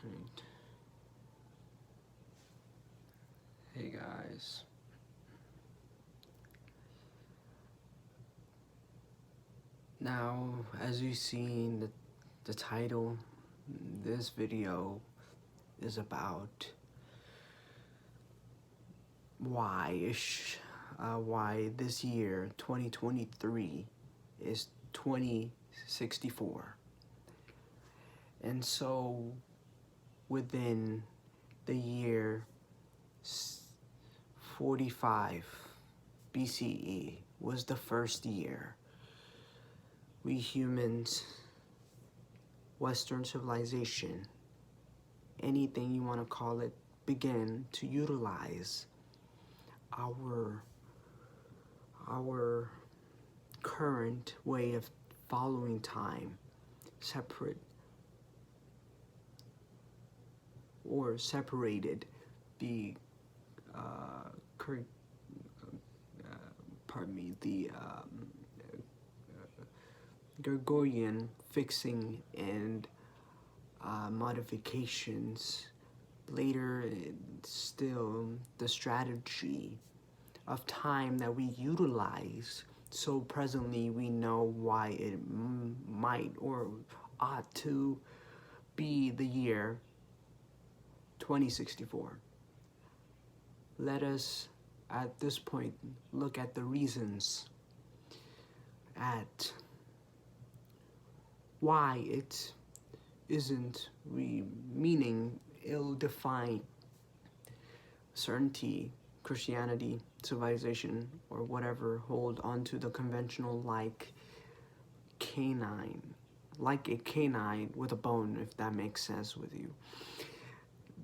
Right. Hey guys. Now, as you've seen the title, this video is about why this year 2023 is 2064. And so within the year 45 BCE was the first year we humans, Western civilization, anything you want to call it, began to utilize our current way of following time, separated the Gregorian fixing and modifications. Later, still the strategy of time that we utilize. So presently, we know why it might or ought to be the year 2064. Let us, at this point, look at the reasons at why it isn't meaning ill-defined certainty, Christianity, civilization, or whatever hold onto the conventional like a canine with a bone, if that makes sense with you.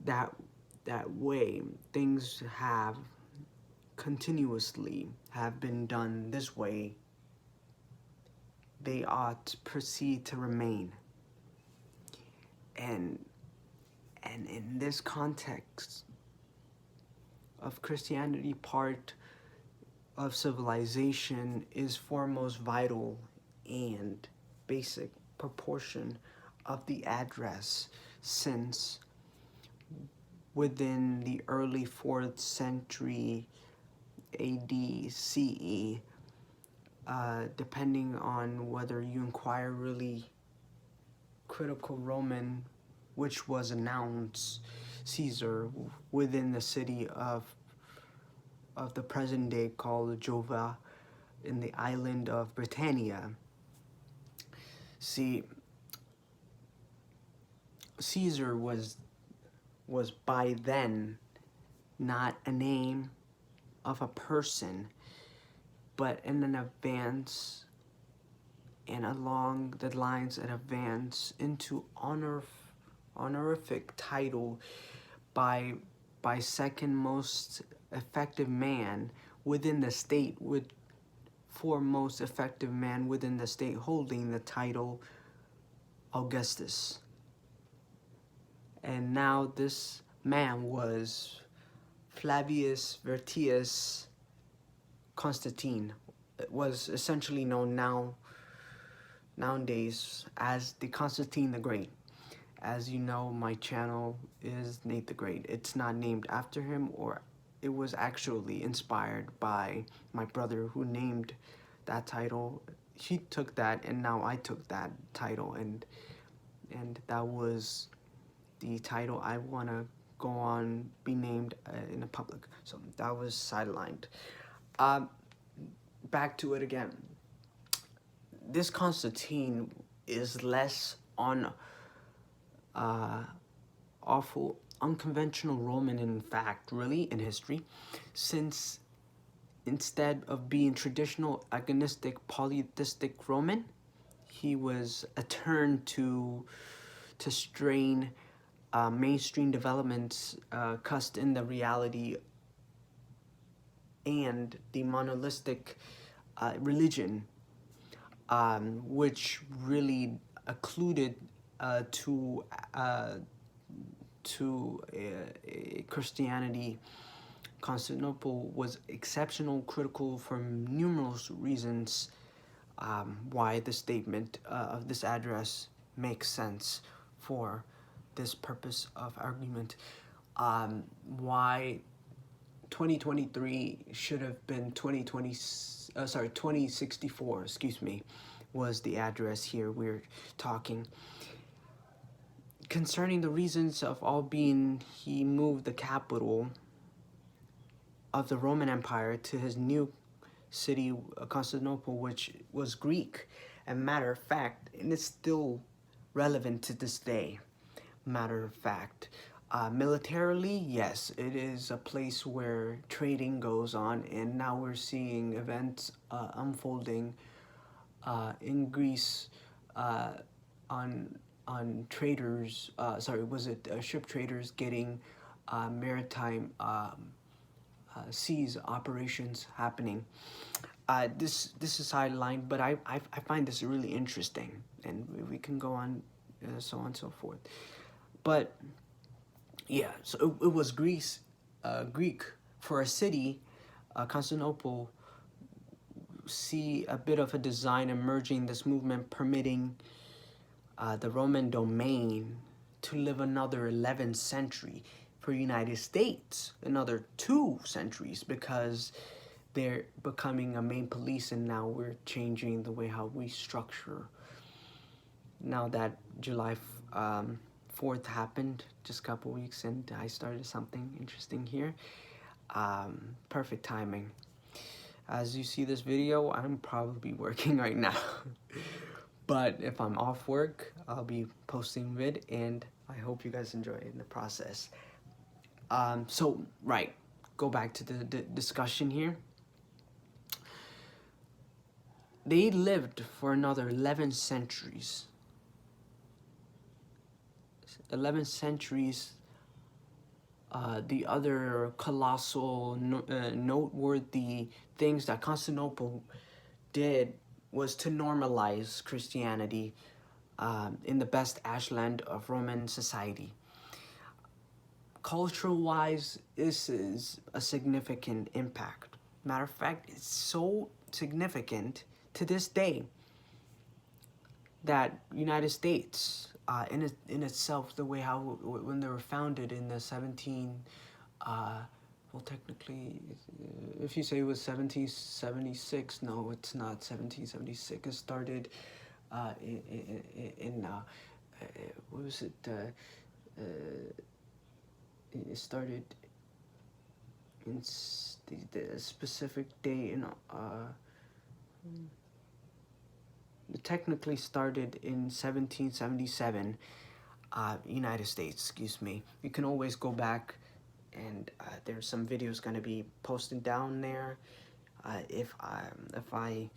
That way things have continuously have been done this way, they ought to proceed to remain. And in this context of Christianity, part of civilization is foremost vital and basic proportion of the address, since within the early 4th century AD CE, depending on whether you inquire really critical Roman, which was announced Caesar within the city of the present day called Jova in the island of Britannia. See, Caesar was by then not a name of a person, but in an advance and along the lines that advance into honorific title by second most effective man within the state, with foremost effective man within the state holding the title Augustus. And now this man was Flavius Vertius Constantine. It was essentially known nowadays as the Constantine the Great. As you know, my channel is Nate the Great. It's not named after him, or it was actually inspired by my brother who named that title. He took that, and now I took that title, and that was the title I want to go on be named in the public. So that was sidelined. Back to it again. This Constantine is less on awful unconventional Roman, in fact, really, in history, since instead of being traditional agonistic polytheistic Roman, he was a turn to strain mainstream developments cast in the reality and the monolithic religion, which really occluded to Christianity. Constantinople was exceptional, critical for numerous reasons, why the statement of this address makes sense for this purpose of argument, why 2023 should have been 2064, excuse me, was the address here we're talking. Concerning the reasons of all being, he moved the capital of the Roman Empire to his new city, Constantinople, which was Greek. And matter of fact, and it's still relevant to this day. Matter of fact, militarily, yes, it is a place where trading goes on, and now we're seeing events unfolding in Greece on traders. Ship traders getting maritime seas operations happening. This is sidelined, but I find this really interesting, and we can go on, so on and so forth. But yeah, so it was Greek for a city, Constantinople. See a bit of a design emerging. This movement permitting the Roman domain to live another 11th century. For United States, another 2 centuries, because they're becoming a main police, and now we're changing the way how we structure. Now that July 4th happened, just a couple weeks, and I started something interesting here. Perfect timing. As you see this video, I'm probably working right now. But if I'm off work, I'll be posting vid, and I hope you guys enjoy it in the process. Right, go back to the discussion here. They lived for another 11 centuries. 11 centuries. The other colossal, noteworthy things that Constantinople did was to normalize Christianity in the best ashland of Roman society. Cultural-wise, this is a significant impact. Matter of fact, it's so significant to this day that United States, in itself, the way how when they were founded in the technically, if you say it was 1776, no, it's not 1776. It started what was it? It started in the specific day in it technically started in 1777, United States, excuse me. You can always go back, and there's some videos going to be posted down there if I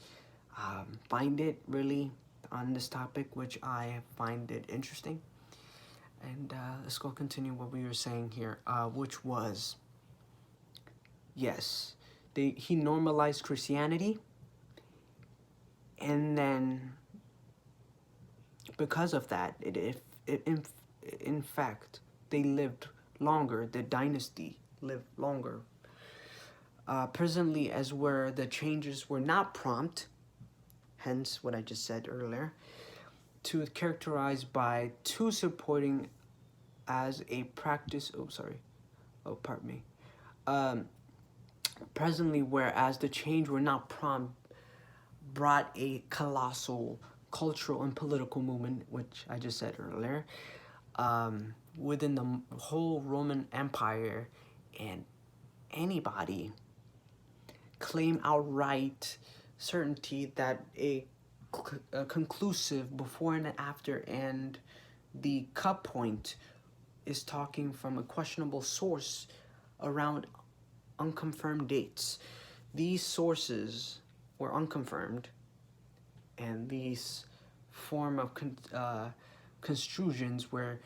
find it really on this topic, which I find it interesting. And let's go continue what we were saying here, which was, yes, he normalized Christianity, and then because of that, in fact, they lived longer. The dynasty lived longer. Presently, as where the changes were not prompt, hence what I just said earlier, to characterized by two supporting as a practice. Presently, whereas the change were not prompt, brought a colossal cultural and political movement, which I just said earlier, within the whole Roman Empire, and anybody claim outright certainty that a conclusive before and after, and the cut point is talking from a questionable source around unconfirmed dates. These sources were unconfirmed, and these form of construsions where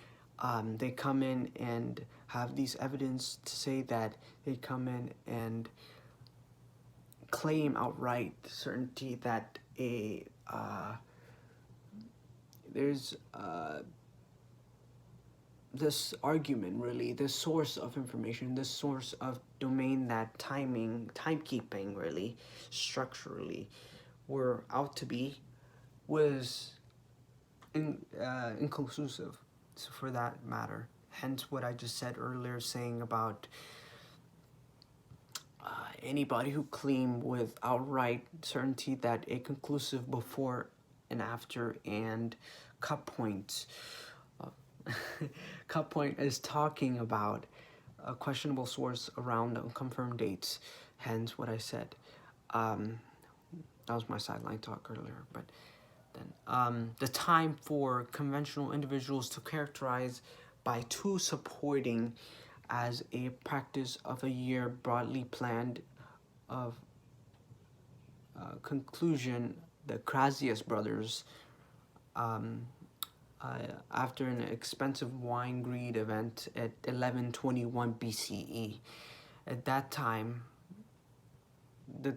they come in and have these evidence to say that they come in and claim outright certainty that there's this argument, really, this source of information, this source of domain, that timekeeping, really, structurally, were out to be, was inconclusive. for that matter. Hence what I just said earlier, saying about anybody who claim with outright certainty that a conclusive before and after and cut points. Cut point is talking about a questionable source around unconfirmed dates. Hence what I said. That was my sideline talk earlier, but then the time for conventional individuals to characterize by two supporting as a practice of a year broadly planned of conclusion, the Crazius brothers, after an expensive wine greed event at 1121 BCE. At that time, the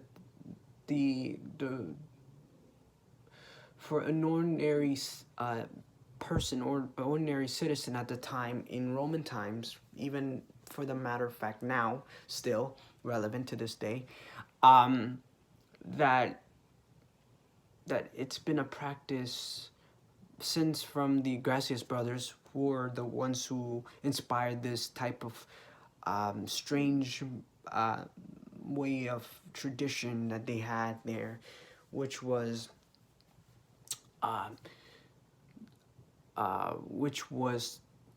for an ordinary person or ordinary citizen at the time in Roman times, even for the matter of fact now, still relevant to this day, that it's been a practice since from the Gracias brothers, who were the ones who inspired this type of strange way of tradition that they had there, which was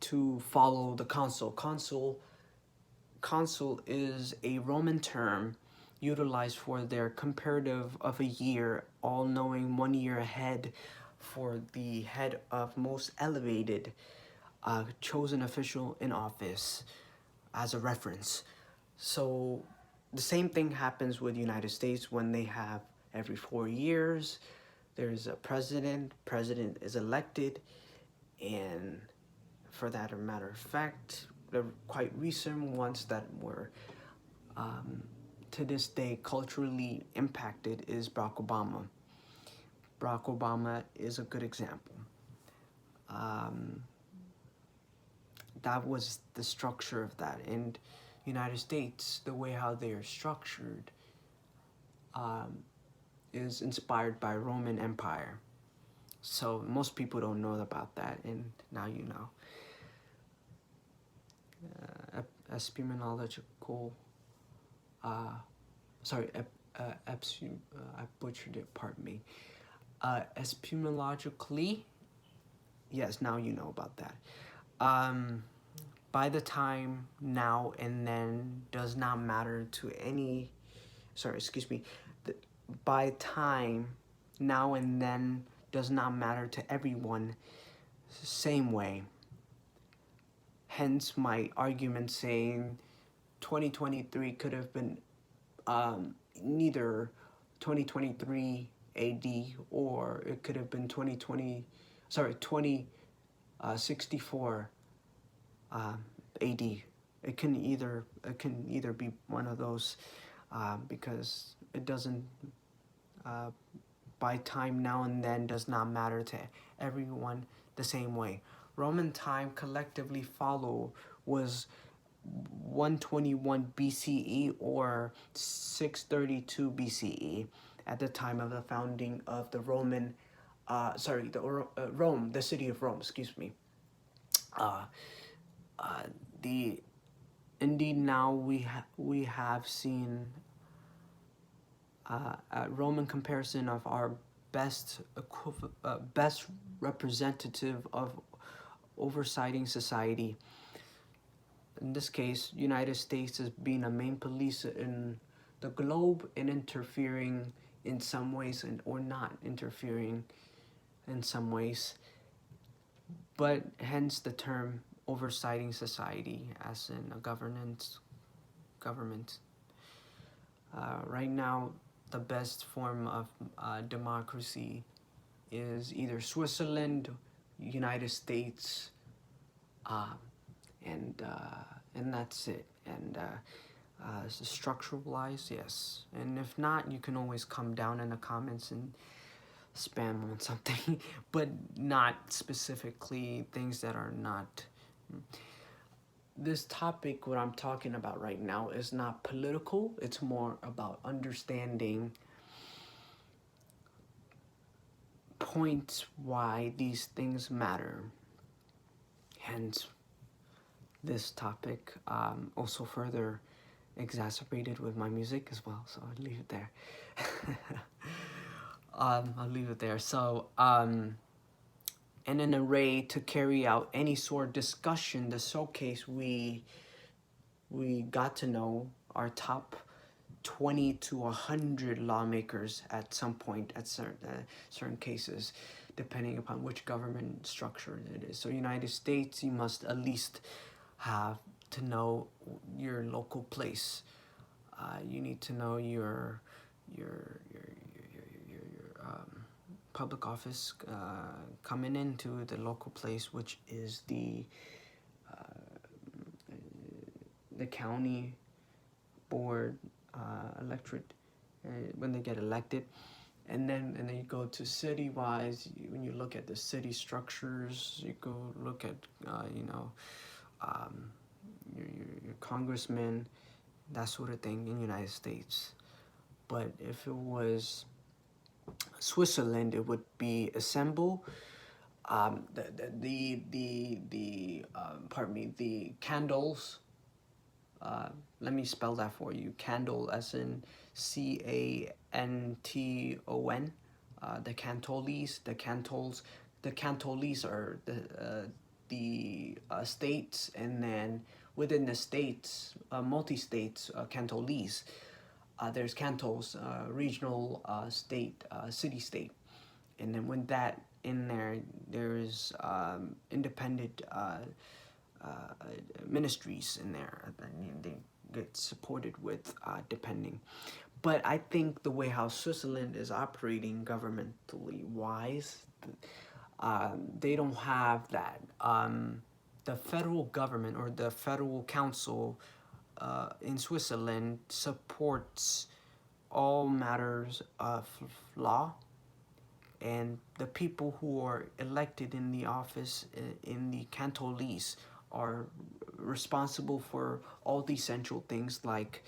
to follow the consul. Consul is a Roman term utilized for their comparative of a year, all knowing 1 year ahead for the head of most elevated chosen official in office as a reference. So the same thing happens with the United States when they have every 4 years. There's a president is elected, and for that matter of fact, the quite recent ones that were to this day culturally impacted is Barack Obama. Barack Obama is a good example. That was the structure of that. And United States, the way how they are structured, is inspired by Roman Empire. So most people don't know about that, and now you know. Epistemological, I butchered it, pardon me. Epistemologically, yes, now you know about that. By the time now and then does not matter to any, by time now and then does not matter to everyone same way. Hence my argument saying 2023 could have been neither 2023 AD or it could have been 2064 AD. It can either be one of those because it doesn't by time now and then does not matter to everyone the same way. Roman time collectively follow was 121 BCE or 632 BCE at the time of the founding of the Roman, Rome, the city of Rome, excuse me. Indeed now we have seen a Roman comparison of our best representative of oversighting society. In this case, United States as being a main police in the globe and interfering in some ways or not interfering in some ways. But hence the term oversighting society as in a government. Right now, the best form of democracy is either Switzerland, United States, and that's it. And structural-wise, yes. And if not, you can always come down in the comments and spam on something, but not specifically things that are not. This topic, what I'm talking about right now, is not political. It's more about understanding points why these things matter. hence this topic, also further exacerbated with my music as well, so I'll leave it there. I'll leave it there. So, in an array to carry out any sort of discussion, the showcase, we got to know our top 20 to 100 lawmakers at some point at certain cases, depending upon which government structure it is. So United States, you must at least have to know your local place. You need to know your public office coming into the local place, which is the county board electorate when they get elected. And then you go to city-wise. When you look at the city structures, you go look at your congressmen, that sort of thing in the United States. But if it was Switzerland, it would be assemble the candles. Let me spell that for you. Candle, as in Canton. The Cantolese, the Cantolese are the states, and then within the states, multi-states, Cantolese. There's cantons, regional, state, city-state, and then when that in there is independent ministries in there. They get supported with depending. But I think the way how Switzerland is operating governmentally wise, they don't have that. The federal government or the federal council in Switzerland supports all matters of law, and the people who are elected in the office in the Cantolese are responsible for all the essential things like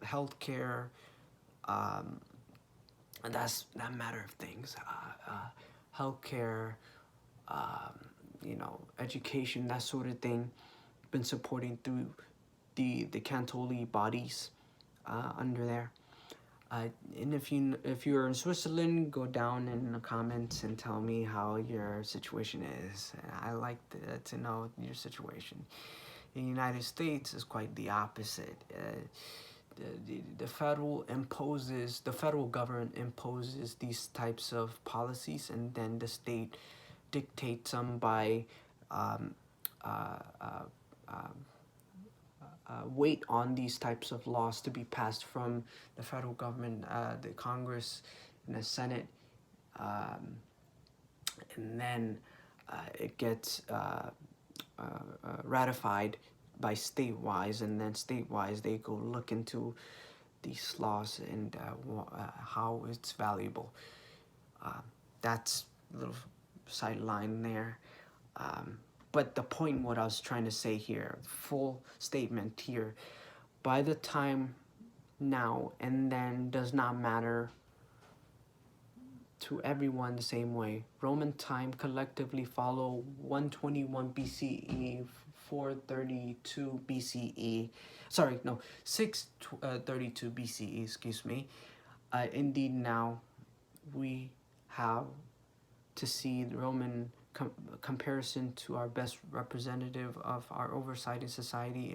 healthcare, and that's that matter of things. Healthcare, education, that sort of thing. Been supporting through the Cantoli bodies under there. And if you're in Switzerland, go down in the comments and tell me how your situation is. I like to know your situation. In the United States, is quite the opposite. The federal government imposes these types of policies, and then the state dictates them by wait on these types of laws to be passed from the federal government, the Congress, and the Senate, and then it gets ratified by state-wise, and then state-wise they go look into these laws and how it's valuable. That's a little sideline there. But the point, what I was trying to say here, full statement here, by the time now and then does not matter to everyone the same way. Roman time collectively follow 121 BCE, 432 BCE, 632 BCE, excuse me. Indeed, now we have to see the Roman comparison to our best representative of our oversight in society,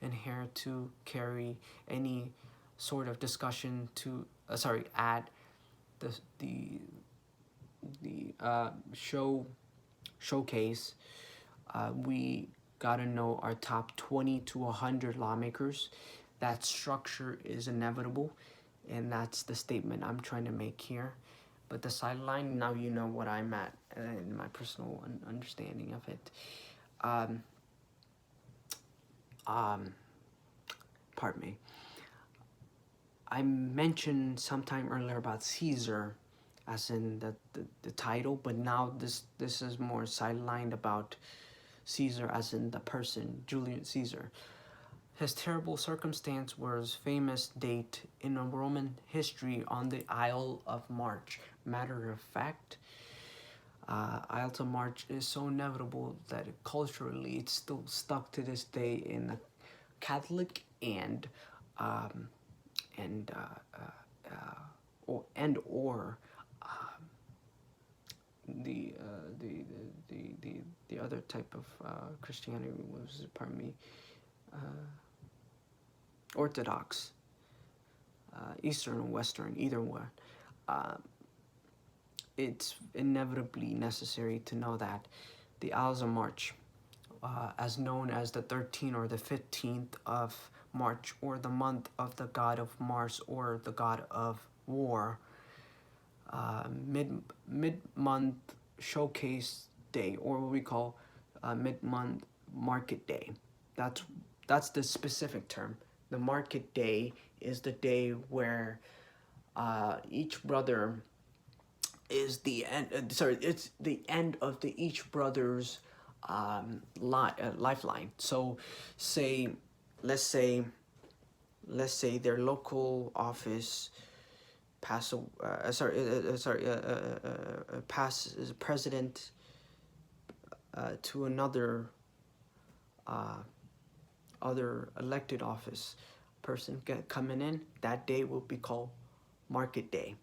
and here to carry any sort of discussion to add the showcase. We gotta know our top 20 to 100 lawmakers. That structure is inevitable, and that's the statement I'm trying to make here. But the sideline, now you know what I'm at in my personal understanding of it. Pardon me. I mentioned sometime earlier about Caesar, as in the title, but now this is more sidelined about Caesar as in the person, Julius Caesar. His terrible circumstance was famous date in Roman history on the Isle of March. Matter of fact, Alta March is so inevitable that culturally it's still stuck to this day in the Catholic um, and or the, uh, the, the other type of Christianity was, pardon me, uh, Orthodox, Eastern or Western, either one. Uh, it's inevitably necessary to know that the Alza March, as known as the 13th or the 15th of March, or the month of the god of Mars, or the god of war, mid month showcase day, or what we call mid month market day. That's that's the specific term. The market day is the day where each brother is the end. Sorry, it's the end of the each brother's lifeline. So, say, let's say, let's say their local office pass president to another other elected office person coming in. That day will be called market day.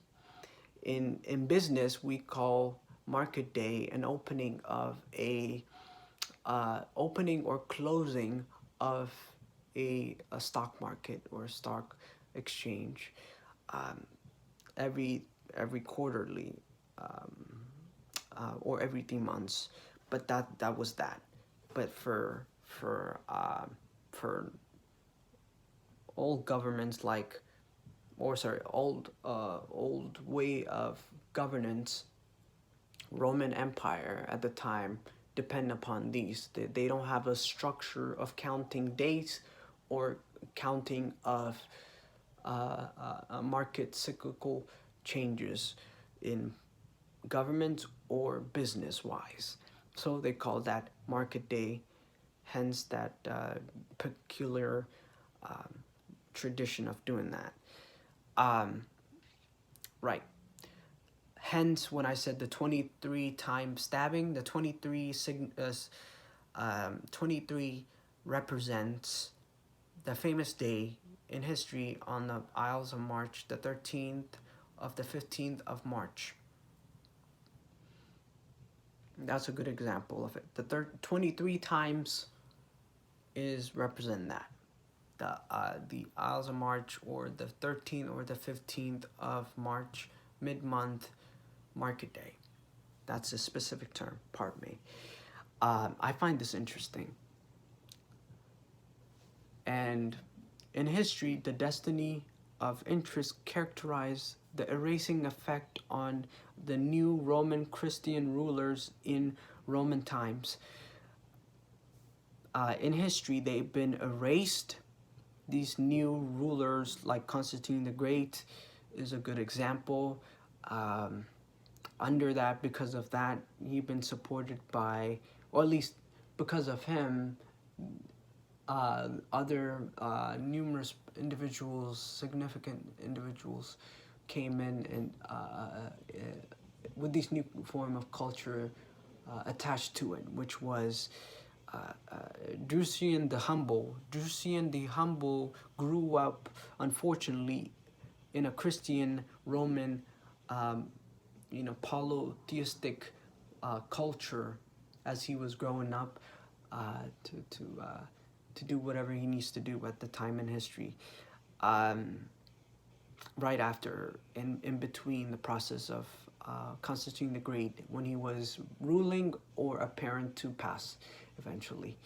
In business, we call market day an opening of a opening or closing of a stock market or stock exchange, um, every quarterly, or every 3 months. But that was that. But for old governments like, or sorry, old way of governance, Roman Empire at the time depend upon these. They don't have a structure of counting days or counting of market cyclical changes in government or business wise. So they call that market day, hence that peculiar um, tradition of doing that. Um, right. Hence, when I said the 23 time stabbing, the 23 represents the famous day in history on the Isles of March, the 13th of the 15th of March. That's a good example of it. The 23 times is represent that. The Isles of March, or the 13th or the 15th of March, mid-month market day. That's a specific term, pardon me. I find this interesting. And in history, the destiny of interest characterized the erasing effect on the new Roman Christian rulers in Roman times. In history, they've been erased. These new rulers, like Constantine the Great, is a good example. Under that, because of that, he's been supported by, or at least because of him, other numerous individuals, significant individuals, came in and with this new form of culture attached to it, which was Drusian the Humble. Drusian the Humble grew up, unfortunately, in a Christian Roman, polytheistic culture as he was growing up, to do whatever he needs to do at the time in history. Right after, in between the process of Constantine the Great, when he was ruling or apparent to pass eventually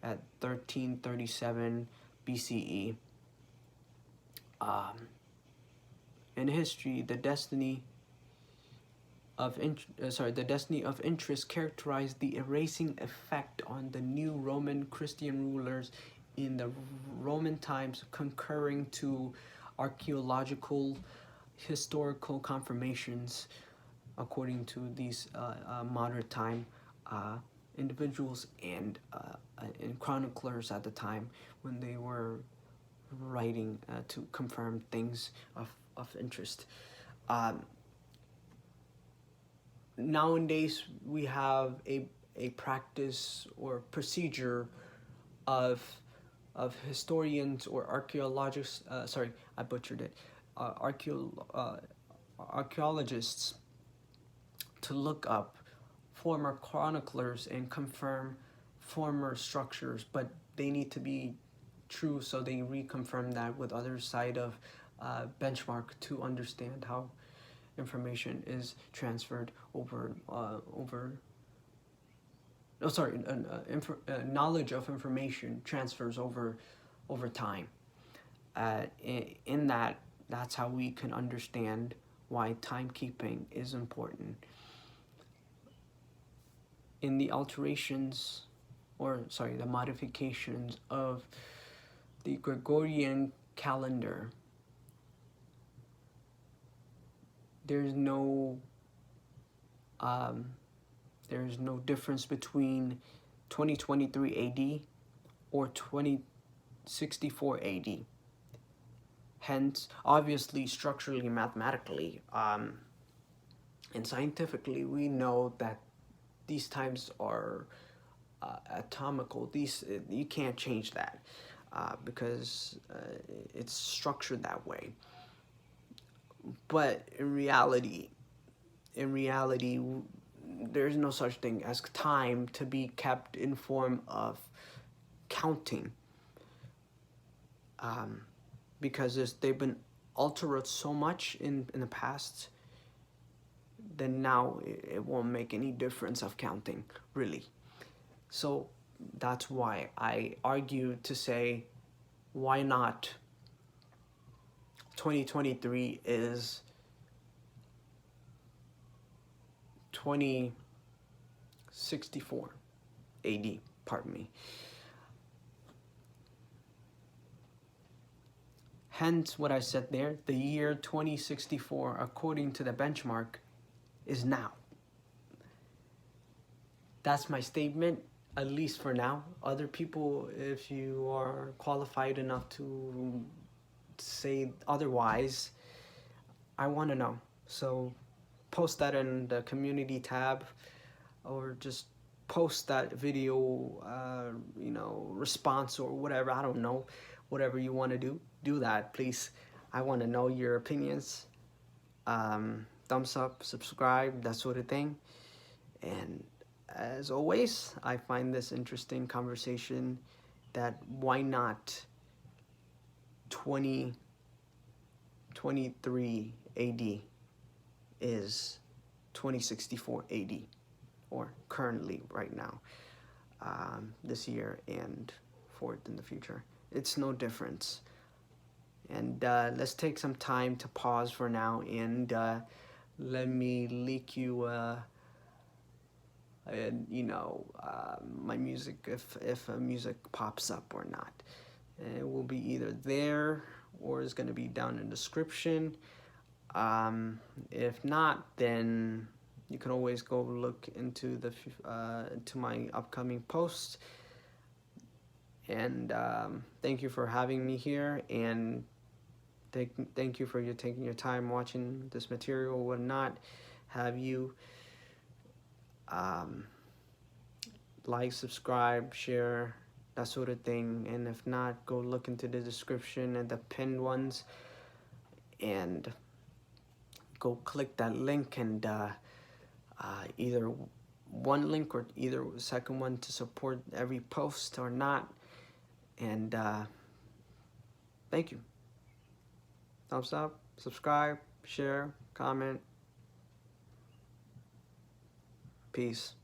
at 1337 BCE. In history, the destiny of interest characterized the erasing effect on the new Roman Christian rulers in the Roman times, concurring to archaeological historical confirmations according to these modern time individuals and chroniclers at the time, when they were writing to confirm things of interest. nowadays we have a practice or procedure of historians or archaeologists. Sorry, I butchered it. Archaeologists to look up former chroniclers and confirm former structures, but they need to be true, so they reconfirm that with other side of benchmark to understand how information is transferred over knowledge of information transfers over time. In that, that's how we can understand why timekeeping is important. In the alterations, the modifications of the Gregorian calendar, there's no difference between 2023 AD or 2064 AD. Hence, obviously, structurally, mathematically, and scientifically, we know that these times are atomical. You can't change that because it's structured that way. But in reality, there's no such thing as time to be kept in form of counting, because they've been altered so much in the past. Then now it won't make any difference of counting, really. So that's why I argue to say, why not 2023 is 2064 AD, pardon me. Hence what I said there, the year 2064, according to the benchmark, is now. That's my statement, at least for now. Other people, if you are qualified enough to say otherwise, I want to know. So post that in the community tab, or just post that video, response or whatever. I don't know, whatever you want to do that, please. I want to know your opinions. Thumbs up, subscribe, that sort of thing. And as always, I find this interesting conversation, that why not 2023 AD is 2064 AD, or currently right now, this year and forth in the future. It's no difference. And let's take some time to pause for now, and let me leak you my music, if music pops up or not. It will be either there or it's going to be down in the description. If not, then you can always go look into to my upcoming posts. And thank you for having me here, and thank you for taking your time watching this material. Would not have you like, subscribe, share, that sort of thing. And if not, go look into the description and the pinned ones, and go click that link, and either one link or either second one to support every post or not. And thank you. Thumbs up, subscribe, share, comment. Peace.